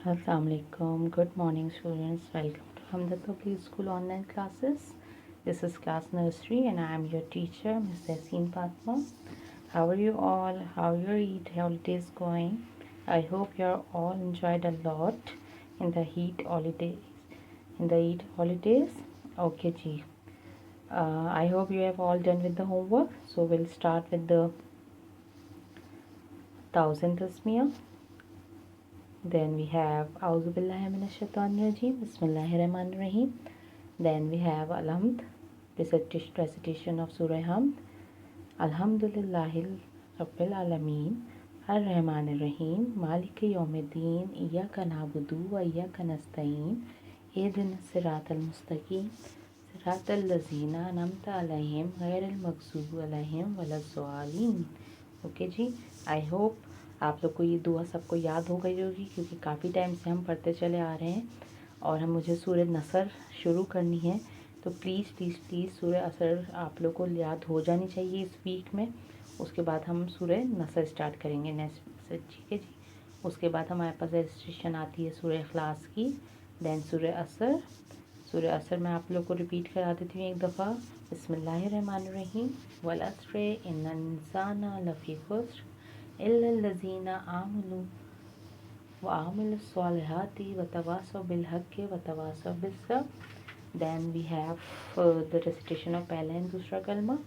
Assalamualaikum. Good morning, students. Welcome to Hamdat Public School online classes. This is class nursery, and I am your teacher, Ms. Yasin Fatma. How are you all? How are your Eid holidays going? I hope you are all enjoyed a lot in the Eid holidays. Okay, ji. I hope you have all done with the homework. So we'll start with the 1000 tasmiyah. Then we have Auzu Billahi Minash Shaitanir Rajeem, Bismillahir Rahim. Then we have Alhamd, recitation of Surah Hamd. Alhamdulillahil Rabbil Alameen, Ar-Rahmanir Rahim, Maliki Yawmiddin, Iyyaka na'budu wa iyyaka nasta'in, Ihdinas siratal mustaqim, Siratal lazina an'amta alayhim, Ghairil maghdubi alayhim waladdallin. Okay जी, I hope आप लोग को ये दुआ सबको याद हो गई होगी, क्योंकि काफ़ी टाइम से हम पढ़ते चले आ रहे हैं और हम मुझे सूरह नसर शुरू करनी है। तो प्लीज़ प्लीज़ प्लीज़ सूरह असर आप लोग को याद हो जानी चाहिए इस वीक में। उसके बाद हम सूरह नसर स्टार्ट करेंगे नेक्स्ट वीक से, ठीक है जी। उसके बाद हमारे पास रजिस्ट्रेशन आती है सूरह इखलास की, देन सूरह असर। सूरह असर मैं आप लोग को रिपीट करा देती हूँ एक दफ़ा। बिस्मिल्लाहिर्रहमानिर्रहीम, वल अस्र इन्नल इंसाना लफ़ी खुस्र इल्लल लज़ीना आमनु व आमिलुस स्वालिहाति व तवासौ बिल हक़्क़ि व तवासौ बिस सब्र। Then we have the recitation of पहला एंड दूसरा कलमा।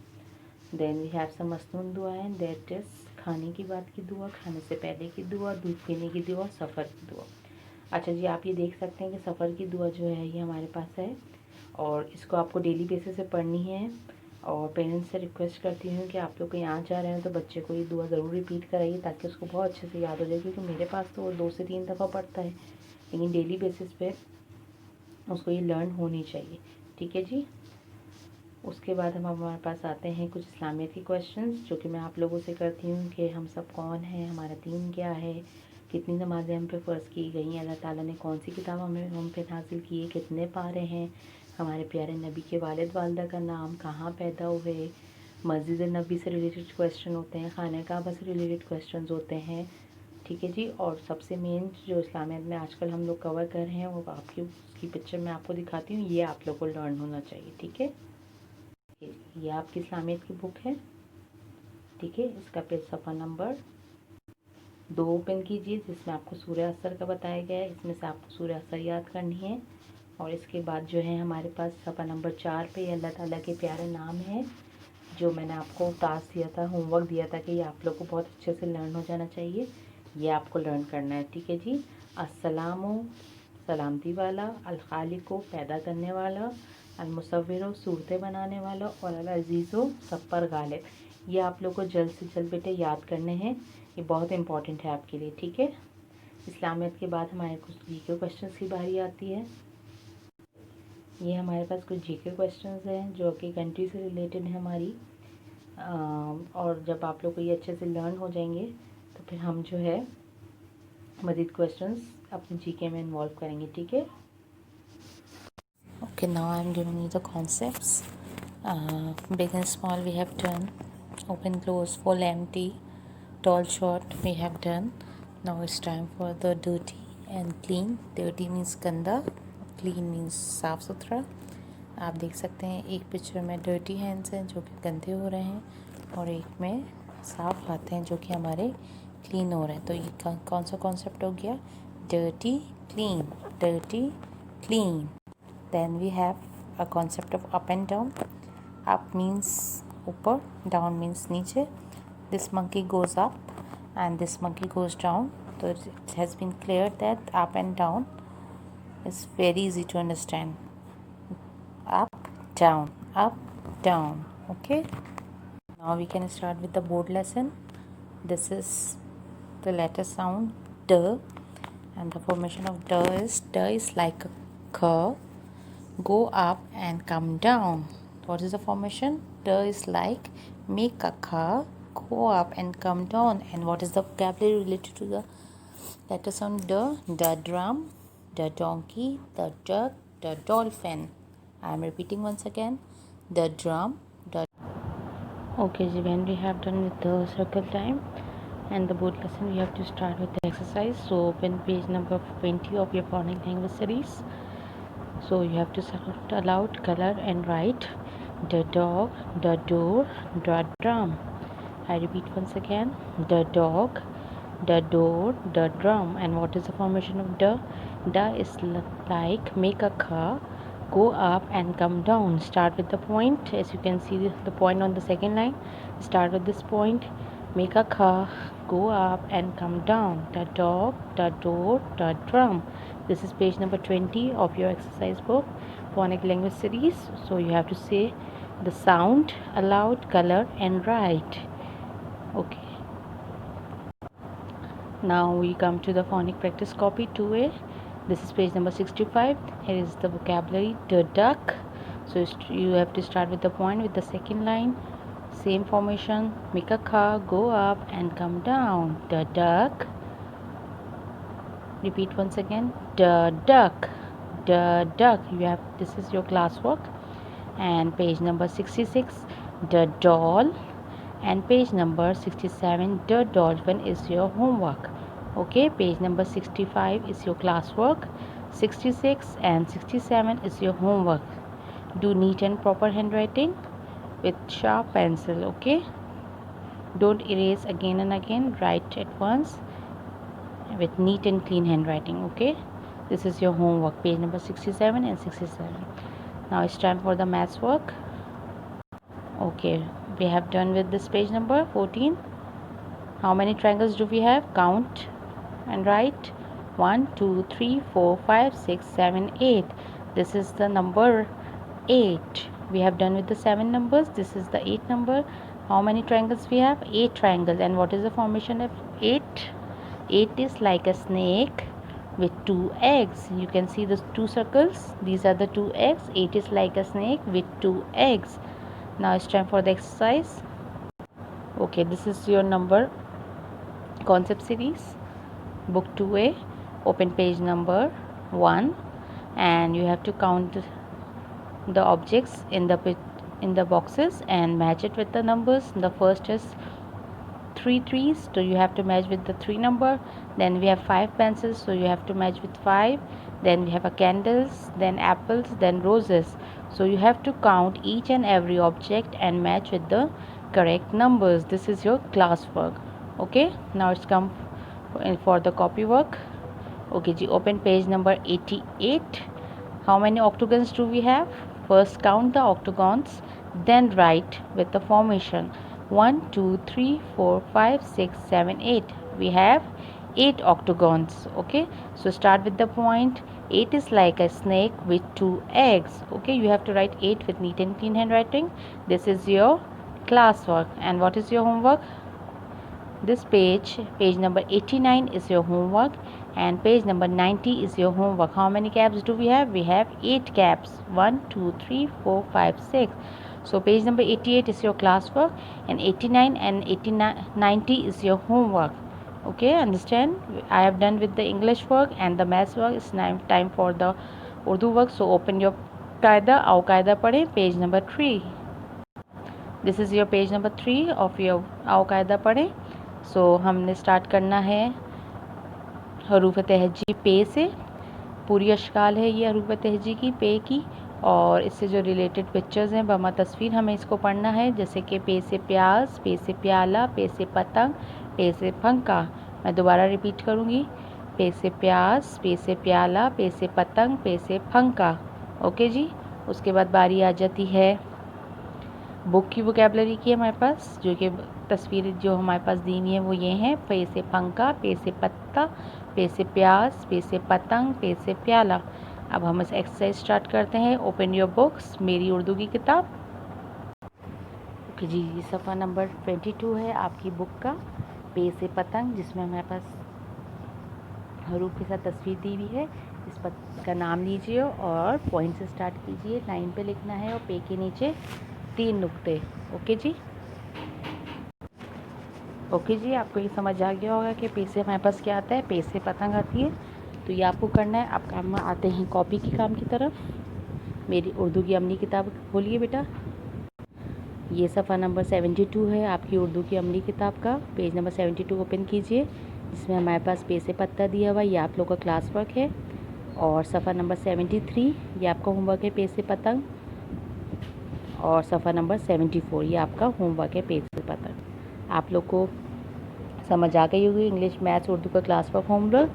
देन वी हैव सम मसनून दुआ एंड दैट इज़ खाने की बात की दुआ, खाने से पहले की दुआ, दूध पीने की दुआ, सफ़र की दुआ। अच्छा जी, आप ये देख सकते हैं कि सफ़र की दुआ जो है ये हमारे पास है और इसको आपको डेली बेसिस पे पढ़नी है। और पेरेंट्स से रिक्वेस्ट करती हूँ कि आप लोग कहीं आ जा रहे हैं तो बच्चे को ये दुआ ज़रूर रिपीट कराइए, ताकि उसको बहुत अच्छे से याद हो जाए। क्योंकि मेरे पास तो वो 2 से 3 दफ़ा पढ़ता है, लेकिन डेली बेसिस पे उसको ये लर्न होनी चाहिए, ठीक है जी। उसके बाद हम हमारे पास आते हैं कुछ इस्लामियत के क्वेश्चंस, जो कि मैं आप लोगों से करती हूँ कि हम सब कौन हैं, हमारा दीन क्या है, कितनी नमाज़ें हम पे फ़र्ज़ की गई, अल्लाह ताला ने कौन सी किताब हम पे नाज़िल की है, कितने पारे हैं, हमारे प्यारे नबी के वालिद वालदा का नाम, कहाँ पैदा हुए, मस्जिद नबी से रिलेटेड क्वेश्चन होते हैं, खाने काबा से रिलेटेड क्वेश्चन होते हैं, ठीक है जी। और सबसे मेन जो इस्लामियत में आजकल हम लोग कवर कर रहे हैं वो आपकी उसकी पिक्चर मैं आपको दिखाती हूँ, ये आप लोग को लर्न होना चाहिए, ठीक है। ये आपकी इस्लामियत की बुक है, ठीक है। इसका पेज सफ़ा नंबर 2 ओपन कीजिए, जिसमें आपको सूरह असर का बताया गया है। इसमें से आपको सूरह असर याद करनी है। और इसके बाद जो है हमारे पास सफ़ा नंबर 4 पे अल्लाह ताला के प्यारे नाम हैं, जो मैंने आपको टास्क दिया था, होमवर्क दिया था कि ये आप लोग को बहुत अच्छे से लर्न हो जाना चाहिए। ये आपको लर्न करना है, ठीक है जी। अस्सलामु सलामती वाला, अल खालिको पैदा करने वाला, अल मुसव्विरो सूरतें बनाने वाला, और अल अज़ीज़ो सब पर गालिब। ये आप लोग को जल्द से जल्द बेटे याद करने हैं, ये बहुत इंपॉर्टेंट है आपके लिए, ठीक है। इस्लामियत के बाद हमारे कुछ जीके क्वेश्चंस की बारी आती है। ये हमारे पास कुछ जीके क्वेश्चंस हैं जो कि कंट्री से रिलेटेड है हमारी। और जब आप लोग को ये अच्छे से लर्न हो जाएंगे तो फिर हम जो है मज़ीद क्वेश्चंस अपने जीके में इन्वॉल्व करेंगे, ठीक है। Okay, now I am giving you the concepts. Big and small we have done, open close full empty tall short we have done. Now it's time for the dirty and clean. Dirty means गंदा, clean means साफ़ सुथरा। आप देख सकते हैं एक picture में dirty hands हैं जो कि गंदे हो रहे हैं, और एक में साफ़ हाथ हैं जो कि हमारे क्लीन हो रहे हैं। तो ये कौन सा कॉन्सेप्ट हो गया? Dirty clean, dirty clean. Then we have a concept of up and down. Up means ऊपर, डाउन मीन्स नीचे। This monkey goes up and this monkey goes down. So it has been cleared that up and down is very easy to understand. Up, down. Okay. Now we can start with the board lesson. This is the letter sound D, and the formation of D is like a curve, go up and come down. What is the formation? D is like make a curve, go up and come down. And what is the vocabulary related to the letter sound D? The drum, the donkey, the duck, the dolphin. I am repeating once again. The drum, the... Okay, when we have done with the circle time, and the board lesson we have to start with the exercise. So open page number 20 of your phonic language series. So you have to select aloud, color and write the dog, the door, the drum. I repeat once again, the dog, the door, the drum. And what is the formation of the? The is like make a car go up and come down. Start with the point. As you can see the point on the second line, start with this point. Make a car go up and come down. The dog, the door, the drum. This is page number 20 of your exercise book, phonic language series. So you have to say the sound aloud, color and write. Okay, now we come to the phonic practice copy 2A. This is page number 65. Here is the vocabulary, the duck. So you have to start with the point with the second line. Same formation, make a car go up and come down. The duck. Repeat once again, the duck, the duck. You have, this is your classwork. And page number 66, the doll. And page number 67, the dolphin is your homework. Okay, page number 65 is your classwork. 66 and 67 is your homework. Do neat and proper handwriting with sharp pencil. Okay, don't erase again and again, write at once with neat and clean handwriting. Okay, this is your homework, page number 67 and 67. Now it's time for the maths work. Okay, we have done with this page number 14. How many triangles do we have? Count and write. 1 2 3 4 5 6 7 8. This is the number 8. We have done with the 7 numbers. This is the 8 number. How many triangles we have? 8 triangles. And what is the formation of 8? 8 is like a snake with 2 eggs. You can see the 2 circles. These are the 2 eggs. 8 is like a snake with 2 eggs. Now it's time for the exercise. Okay, this is your number concept series, book 2A. Open page number 1 and you have to count the objects in the boxes and match it with the numbers. The first is 3 trees, so you have to match with the 3 number. Then we have 5 pencils, so you have to match with 5. Then we have a candles, then apples, then roses. So you have to count each and every object and match with the correct numbers. This is your classwork. Okay, now it's come for the copy work. Okay ji, open page number 88. How many octagons do we have? First count the octagons, then write with the formation. 1 2 3 4 5 6 7 8. We have 8 octagons. Okay, so start with the point. 8 is like a snake with 2 eggs. Okay, you have to write 8 with neat and clean handwriting. This is your classwork. And what is your homework? This page number 89 is your homework and page number 90 is your homework. How many caps do we have? We have 8 caps. 1 2 3 4 5 6. So page number 88 is your classwork and 89 and 90 is your homework. Okay, understand? I have done with the English work and the maths work. It's now time for the Urdu work. So open your Qaida, Ao Qaida Padhe, page number 3. This is your page number 3 of your Ao Qaida Padhe. So हमने start करना है हरूफ तहजी पे से. पूरी अशकाल है ये हरूफ तहजी की, पे की, और इससे जो रिलेटेड पिक्चर्स हैं बमा तस्वीर हमें इसको पढ़ना है. जैसे कि पे से प्याज, पे से प्याला, पे से पतंग, पे से पंखा. मैं दोबारा रिपीट करूँगी. पे से प्याज, पे से प्याला, पे से पतंग, पे से पंखा. ओके जी. उसके बाद बारी आ जाती है बुक की वोकेबलरी की. हमारे पास जो कि तस्वीर जो हमारे पास दी हुई है वो ये हैं. पे से पंखा, पे से पत्ता, पे से प्याज, पे से पतंग, पे से प्याला. अब हम इस एक्सरसाइज स्टार्ट करते हैं. ओपन योर बुक्स, मेरी उर्दू की किताब. ओके जी, ये सफ़ा नंबर 22 है आपकी बुक का. पे से पतंग, जिसमें हमारे पास हरूफ के साथ तस्वीर दी हुई है. इस पतंग का नाम लीजिए और पॉइंट से स्टार्ट कीजिए. लाइन पे लिखना है और पे के नीचे 3 नुक्ते. ओके जी. ओके जी, आपको ये समझ आ गया होगा कि पे से हमारे पास क्या आता है. पे से पतंग आती है. तो ये आपको करना है. आप काम आते हैं कॉपी की काम की तरफ. मेरी उर्दू की अपनी किताब खोलिए बेटा. ये सफ़ा नंबर 72 है आपकी उर्दू की अमली किताब का। पेज नंबर 72 ओपन कीजिए, जिसमें हमारे पास पेज से पत्ता दिया हुआ है, ये आप लोग का क्लास वर्क है। और सफ़ा नंबर 73 ये आपका होमवर्क है, पेज से पतंग। और सफ़ा नंबर 74 ये आपका होमवर्क है, पेज से पतंग। आप लोग को समझ आ गई होगी इंग्लिश, मैथ्स, उर्दू का क्लास वर्क होमवर्क।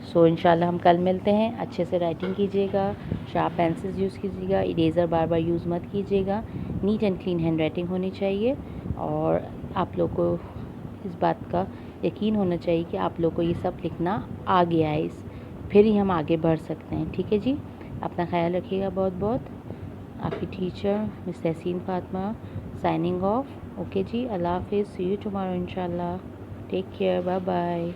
सो इंशाल्लाह हम कल मिलते हैं। अच्छे से राइटिंग कीजिएगा, शार्प पेंसिल्स यूज़ कीजिएगा, इरेज़र बार बार यूज़ मत कीजिएगा। Neat and clean hand writing होनी चाहिए। और आप लोग को इस बात का यकीन होना चाहिए कि आप लोग को ये सब लिखना आ गया है, फिर ही हम आगे बढ़ सकते हैं। ठीक है जी, अपना ख्याल रखिएगा बहुत बहुत। आपकी teacher miss Tahseen Fatima signing off. Okay जी, अल्लाह हाफिज़, सी यू टुमारो इंशाल्लाह। Take care, bye bye.